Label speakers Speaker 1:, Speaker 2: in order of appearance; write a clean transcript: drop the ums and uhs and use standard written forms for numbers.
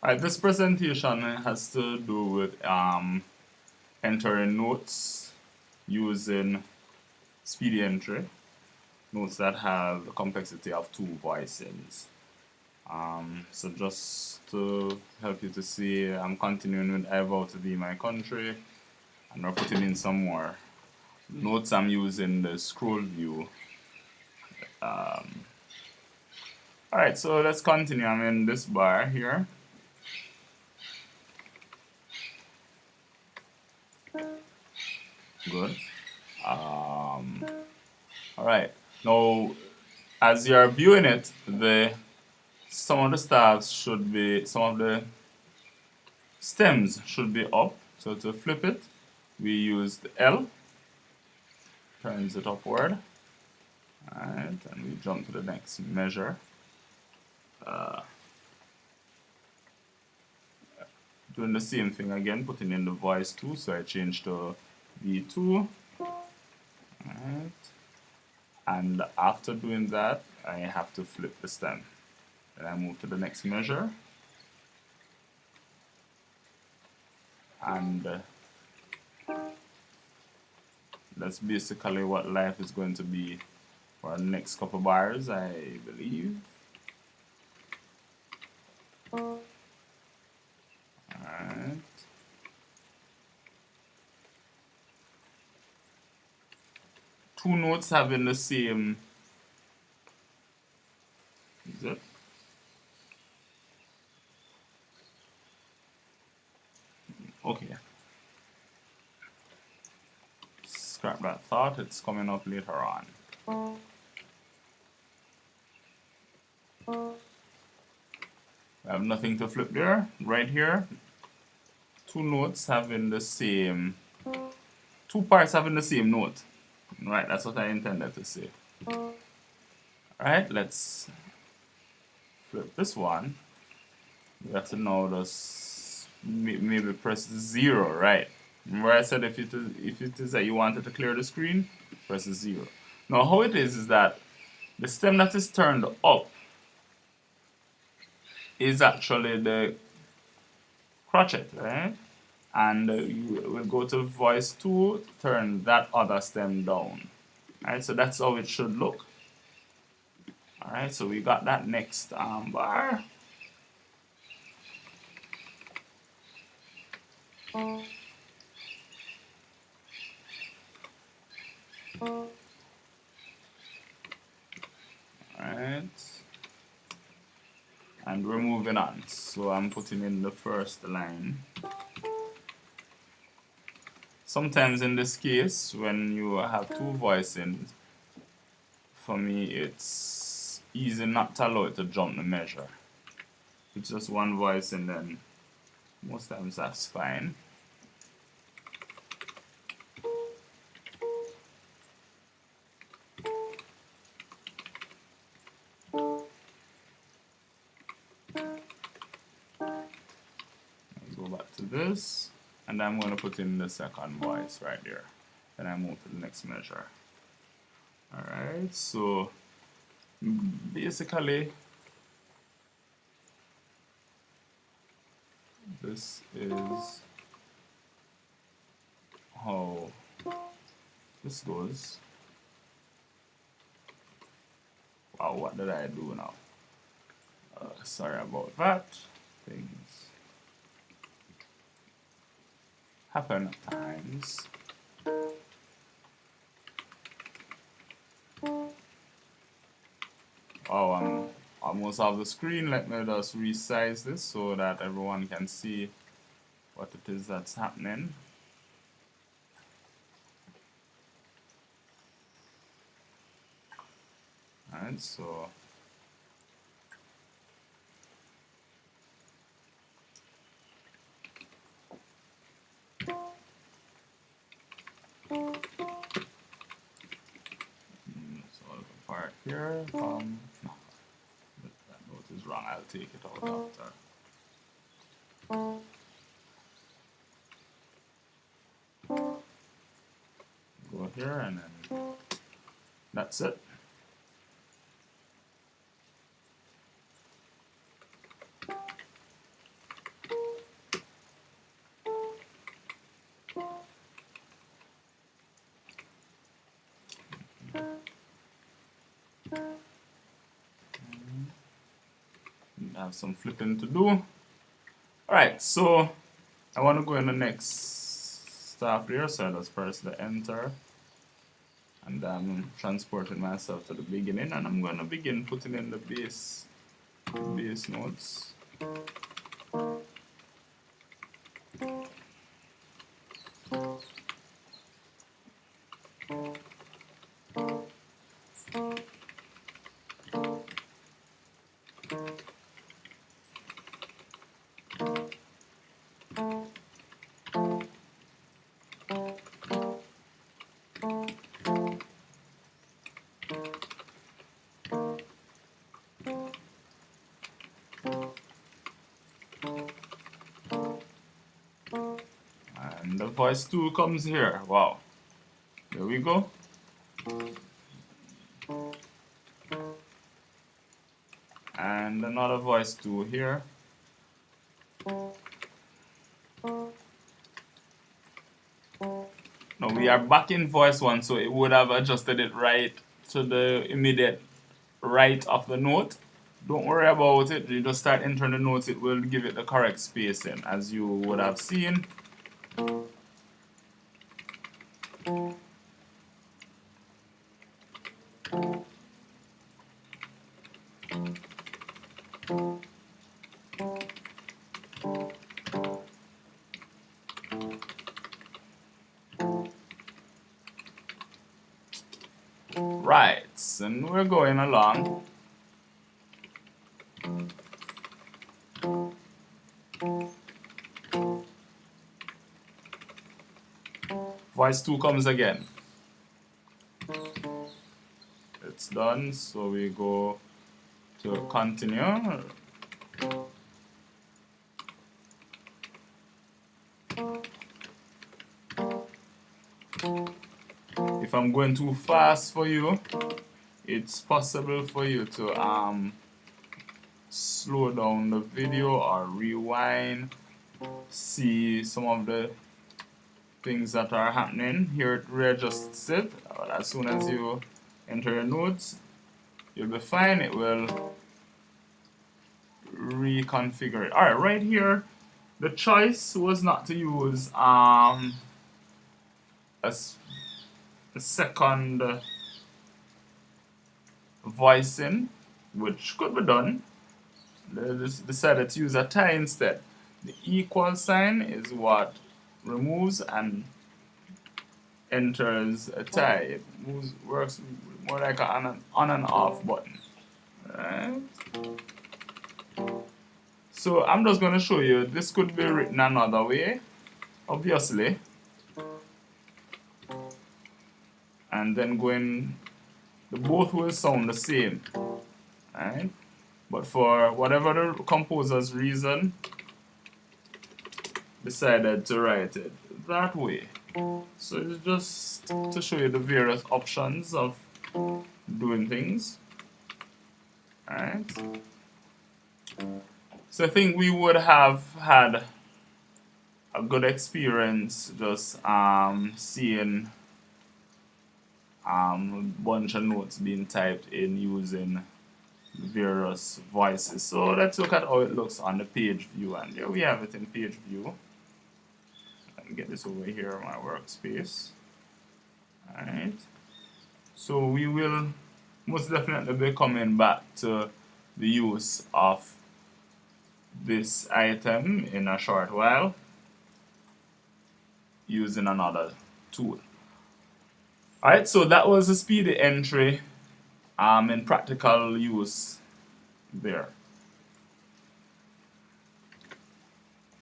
Speaker 1: Alright, this presentation has to do with entering notes using speedy entry, notes that have a complexity of 2 voicings. So just to help you to see, I'm continuing with I vow to thee my country, and we're putting in some more notes. I'm using the scroll view. Alright, so let's continue. I'm in this bar here. Good. Alright, now as you're viewing it, some of the stems should be up. So to flip it, we use the L, turns it upward, alright, and we jump to the next measure. Doing the same thing again, putting in the voice 2, so I change to V2. Alright. And after doing that, I have to flip the stem. Then I move to the next measure. And that's basically what life is going to be for the next couple bars, I believe. Alright. Two notes having the same. Is it? Okay. Scrap that thought, it's coming up later on. I have nothing to flip there. Right here, two notes having the same, two parts having the same note. Right, that's what I intended to say. Alright, let's flip this one. We have to now just maybe press 0, right? Remember I said if it is that you wanted to clear the screen, press 0. Now how it is that the stem that is turned up is actually the crotchet, right? And you will go to voice 2, turn that other stem down. Alright, so that's how it should look. Alright, so we got that next bar. Alright. And we're moving on. So I'm putting in the first line. Sometimes in this case, when you have two voicings, for me it's easy not to allow it to jump the measure. It's just one voice and then most times that's fine. Let's go back to this, and I'm going to put in the second voice right there. Then I move to the next measure. Alright, so basically this is how this goes. Wow, what did I do now? Sorry about that. Things happen at times. Oh, I'm almost off the screen. Let me just resize this so that everyone can see what it is that's happening. Alright, so part here. No, that note is wrong. I'll take it out after. Go here and then that's it. have some flipping to do. Alright, so I want to go in the next stuff there, so I just press the enter. And I'm transporting myself to the beginning, and I'm going to begin putting in the bass notes. And the voice 2 comes here. Wow. There we go. And another voice 2 here. Now we are back in voice 1, so it would have adjusted it right to the immediate right of the note. Don't worry about it, you just start entering the notes, it will give it the correct spacing as you would have seen. Right, and we're going along. Voice 2 comes again. It's done, so we go to continue. If I'm going too fast for you, it's possible for you to slow down the video or rewind, see some of the things that are happening. Here it readjusts it. As soon as you enter your notes, you'll be fine. It will reconfigure it. Alright, right here, the choice was not to use a second voicing, which could be done. They just decided to use a tie instead. The equal sign is what removes and enters a tie. It works more like an on and off button. Right? So I'm just going to show you, this could be written another way, obviously. And then both will sound the same. Right? But for whatever the composer's reason, decided to write it that way. So it's just to show you the various options of doing things. Alright. So I think we would have had a good experience just seeing a bunch of notes being typed in using various voices. So let's look at how it looks on the page view, and here we have it in page view. Let me get this over here on my workspace. Alright. So we will most definitely be coming back to the use of this item in a short while using another tool. Alright, so that was a speedy entry in practical use there.